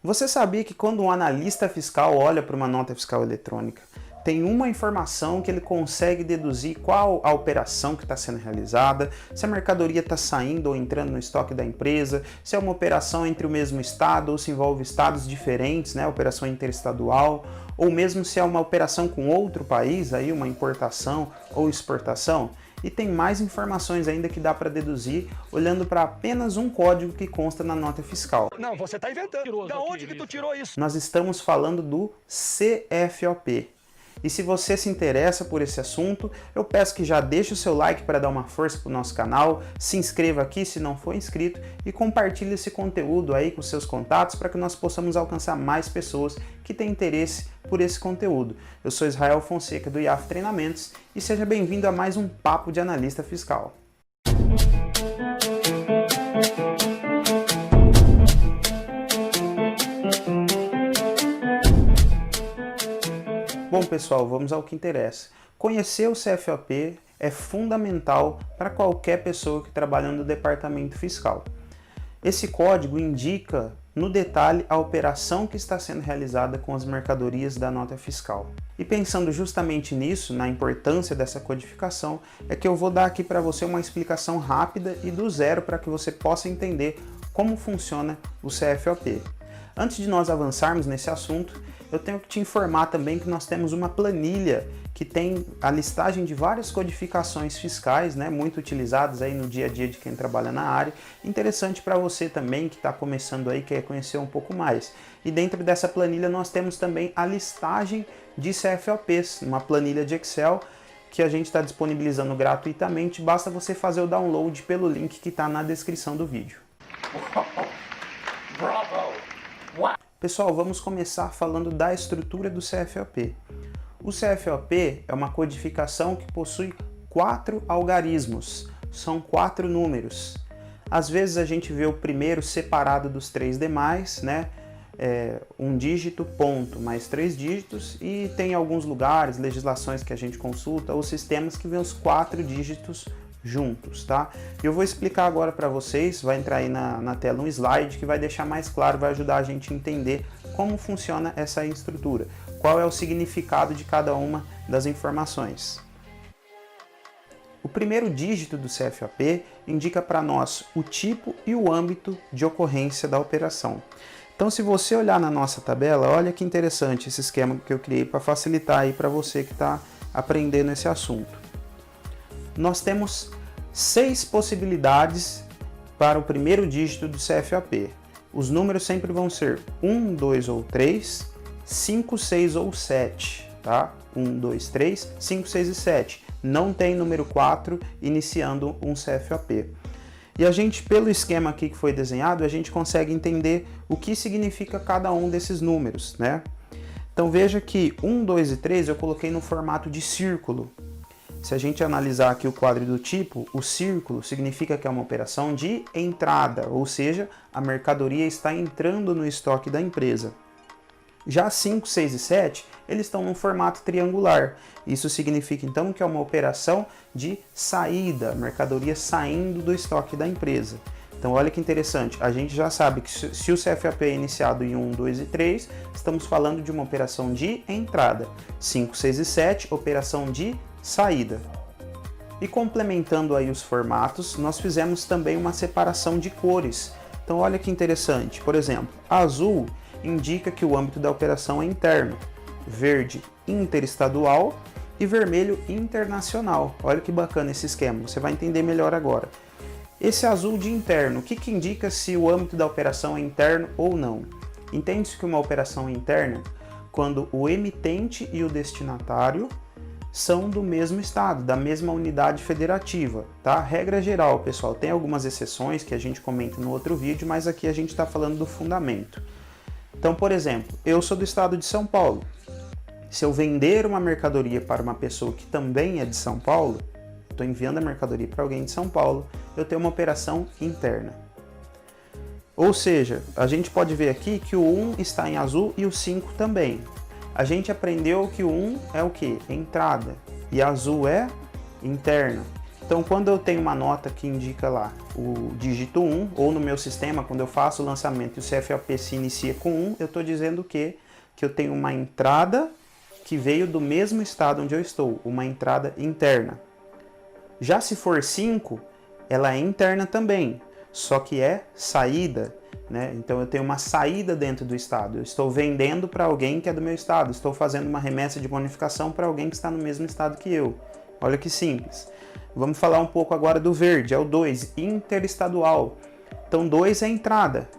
Você sabia que quando um analista fiscal olha para uma nota fiscal eletrônica, tem uma informação que ele consegue deduzir qual a operação que está sendo realizada, se a mercadoria está saindo ou entrando no estoque da empresa, se é uma operação entre o mesmo estado ou se envolve estados diferentes, né, operação interestadual, ou mesmo se é uma operação com outro país, aí uma importação ou exportação. E tem mais informações ainda que dá para deduzir olhando para apenas um código que consta na nota fiscal. Não, você está inventando. Da onde que tu tirou isso? Nós estamos falando do CFOP. E se você se interessa por esse assunto, eu peço que já deixe o seu like para dar uma força para o nosso canal, se inscreva aqui se não for inscrito e compartilhe esse conteúdo aí com seus contatos para que nós possamos alcançar mais pessoas que têm interesse por esse conteúdo. Eu sou Israel Fonseca do IAF Treinamentos e seja bem-vindo a mais um Papo de Analista Fiscal. Bom pessoal, vamos ao que interessa. Conhecer o CFOP é fundamental para qualquer pessoa que trabalha no departamento fiscal. Esse código indica no detalhe a operação que está sendo realizada com as mercadorias da nota fiscal. E pensando justamente nisso, na importância dessa codificação, é que eu vou dar aqui para você uma explicação rápida e do zero para que você possa entender como funciona o CFOP. Antes de nós avançarmos nesse assunto, eu tenho que te informar também que nós temos uma planilha que tem a listagem de várias codificações fiscais, né, muito utilizadas aí no dia a dia de quem trabalha na área. Interessante para você também que está começando aí, quer conhecer um pouco mais. E dentro dessa planilha nós temos também a listagem de CFOPs, uma planilha de Excel que a gente está disponibilizando gratuitamente. Basta você fazer o download pelo link que está na descrição do vídeo. Bravo! Pessoal, vamos começar falando da estrutura do CFOP. O CFOP é uma codificação que possui 4 algarismos, são 4 números. Às vezes a gente vê o primeiro separado dos 3 demais, né? Um dígito, ponto, mais 3 dígitos, e tem alguns lugares, legislações que a gente consulta, ou sistemas que vêem os 4 dígitos juntos, tá? Eu vou explicar agora para vocês, vai entrar aí na tela um slide que vai deixar mais claro, vai ajudar a gente a entender como funciona essa estrutura, qual é o significado de cada uma das informações. O primeiro dígito do CFOP indica para nós o tipo e o âmbito de ocorrência da operação. Então, se você olhar na nossa tabela, olha que interessante esse esquema que eu criei para facilitar aí para você que está aprendendo esse assunto. Nós temos 6 possibilidades para o primeiro dígito do CFOP. Os números sempre vão ser 1, 2 ou 3, 5, 6 ou 7, tá? 1, 2, 3, 5, 6 e 7. Não tem número 4 iniciando um CFOP. E a gente, pelo esquema aqui que foi desenhado, a gente consegue entender o que significa cada um desses números, né? Então veja que 1, 2 e 3 eu coloquei no formato de círculo. Se a gente analisar aqui o quadro do tipo, o círculo significa que é uma operação de entrada, ou seja, a mercadoria está entrando no estoque da empresa. Já 5, 6 e 7, eles estão num formato triangular. Isso significa então que é uma operação de saída, mercadoria saindo do estoque da empresa. Então olha que interessante, a gente já sabe que se o CFOP é iniciado em 1, 2 e 3, estamos falando de uma operação de entrada. 5, 6 e 7, operação de saída. E complementando aí os formatos, nós fizemos também uma separação de cores. Então olha que interessante, por exemplo, azul indica que o âmbito da operação é interno, verde interestadual e vermelho internacional. Olha que bacana esse esquema, você vai entender melhor agora. Esse azul de interno, o que indica se o âmbito da operação é interno ou não? Entende-se que uma operação é interna quando o emitente e o destinatário são do mesmo estado, da mesma unidade federativa, tá? Regra geral, pessoal, tem algumas exceções que a gente comenta no outro vídeo, mas aqui a gente está falando do fundamento. Então, por exemplo, eu sou do estado de São Paulo. Se eu vender uma mercadoria para uma pessoa que também é de São Paulo, estou enviando a mercadoria para alguém de São Paulo, eu tenho uma operação interna. Ou seja, a gente pode ver aqui que o 1 está em azul e o 5 também. A gente aprendeu que o 1 é o que? Entrada. E azul é interna. Então, quando eu tenho uma nota que indica lá o dígito 1, ou no meu sistema, quando eu faço o lançamento e o CFOP se inicia com 1, eu estou dizendo que eu tenho uma entrada que veio do mesmo estado onde eu estou, uma entrada interna. Já se for 5, ela é interna também, só que é saída, né? Então eu tenho uma saída dentro do estado, eu estou vendendo para alguém que é do meu estado, estou fazendo uma remessa de bonificação para alguém que está no mesmo estado que eu. Olha que simples. Vamos falar um pouco agora do verde, é o 2, interestadual. Então 2 é entrada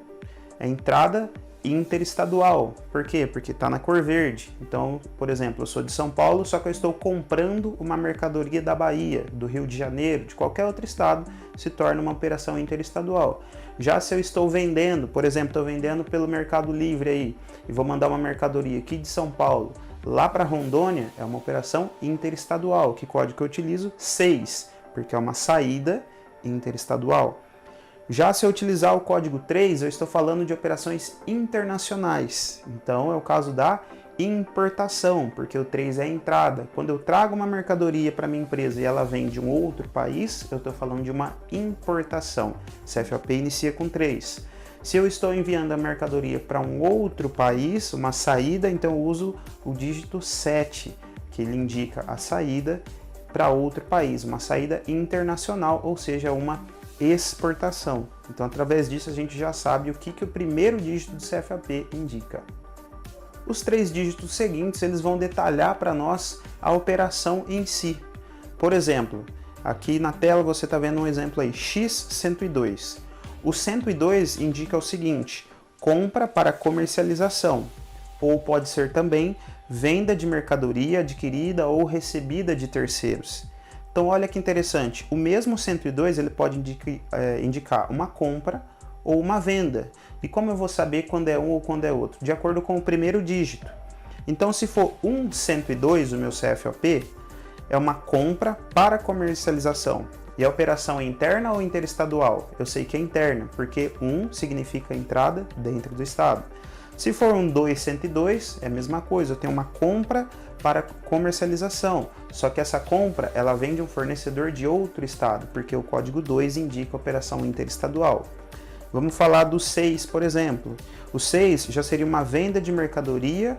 interestadual. Por quê? Porque está na cor verde. Então, por exemplo, eu sou de São Paulo, só que eu estou comprando uma mercadoria da Bahia, do Rio de Janeiro, de qualquer outro estado, se torna uma operação interestadual. Já se eu estou vendendo, por exemplo, estou vendendo pelo Mercado Livre aí, e vou mandar uma mercadoria aqui de São Paulo lá para Rondônia, é uma operação interestadual. Que código que eu utilizo? 6, porque é uma saída interestadual. Já se eu utilizar o código 3, eu estou falando de operações internacionais. Então é o caso da importação, porque o 3 é a entrada. Quando eu trago uma mercadoria para minha empresa e ela vem de um outro país, eu estou falando de uma importação. CFOP inicia com 3. Se eu estou enviando a mercadoria para um outro país, uma saída, então eu uso o dígito 7, que ele indica a saída para outro país, uma saída internacional, ou seja, uma exportação. Então, através disso, a gente já sabe o que o primeiro dígito do CFOP indica. Os 3 dígitos seguintes, eles vão detalhar para nós a operação em si. Por exemplo, aqui na tela você está vendo um exemplo aí, X102. O 102 indica o seguinte, compra para comercialização, ou pode ser também venda de mercadoria adquirida ou recebida de terceiros. Então olha que interessante, o mesmo 102 ele pode indicar uma compra ou uma venda. E como eu vou saber quando é um ou quando é outro? De acordo com o primeiro dígito. Então se for 102 o meu CFOP, é uma compra para comercialização. E a operação é interna ou interestadual? Eu sei que é interna, porque 1 significa entrada dentro do estado. Se for um 202, é a mesma coisa, eu tenho uma compra para comercialização, só que essa compra ela vem de um fornecedor de outro estado, porque o código 2 indica operação interestadual. Vamos falar do 6, por exemplo. O 6 já seria uma venda de mercadoria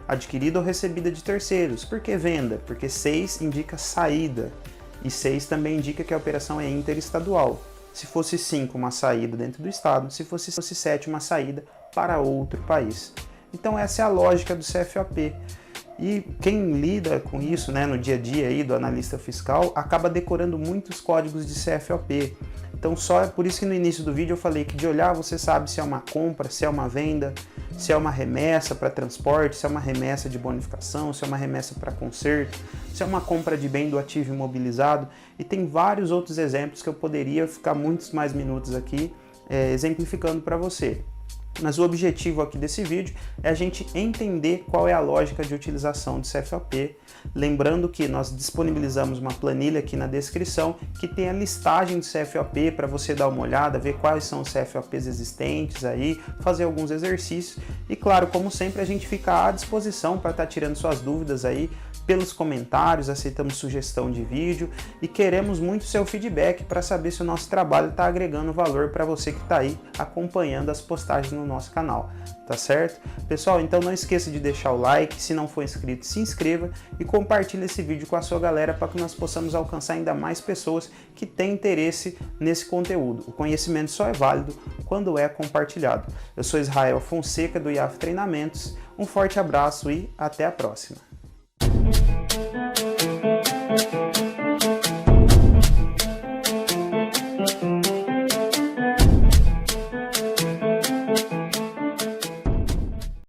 adquirida ou recebida de terceiros. Por que venda? Porque 6 indica saída, e 6 também indica que a operação é interestadual. Se fosse 5, uma saída dentro do estado, se fosse 7, uma saída para outro país. Então essa é a lógica do CFOP. E quem lida com isso, né, no dia a dia aí do analista fiscal acaba decorando muitos códigos de CFOP. Então só é por isso que no início do vídeo eu falei que de olhar você sabe se é uma compra, se é uma venda, se é uma remessa para transporte, se é uma remessa de bonificação, se é uma remessa para conserto, se é uma compra de bem do ativo imobilizado, e tem vários outros exemplos que eu poderia ficar muitos mais minutos aqui exemplificando para você. Mas o objetivo aqui desse vídeo é a gente entender qual é a lógica de utilização de CFOP. Lembrando que nós disponibilizamos uma planilha aqui na descrição que tem a listagem de CFOP para você dar uma olhada, ver quais são os CFOPs existentes aí, fazer alguns exercícios. E claro, como sempre, a gente fica à disposição para estar tirando suas dúvidas aí pelos comentários, aceitamos sugestão de vídeo e queremos muito seu feedback para saber se o nosso trabalho está agregando valor para você que está aí acompanhando as postagens no nosso canal, tá certo? Pessoal, então não esqueça de deixar o like, se não for inscrito, se inscreva e compartilhe esse vídeo com a sua galera para que nós possamos alcançar ainda mais pessoas que têm interesse nesse conteúdo. O conhecimento só é válido quando é compartilhado. Eu sou Israel Fonseca do IAF Treinamentos, um forte abraço e até a próxima.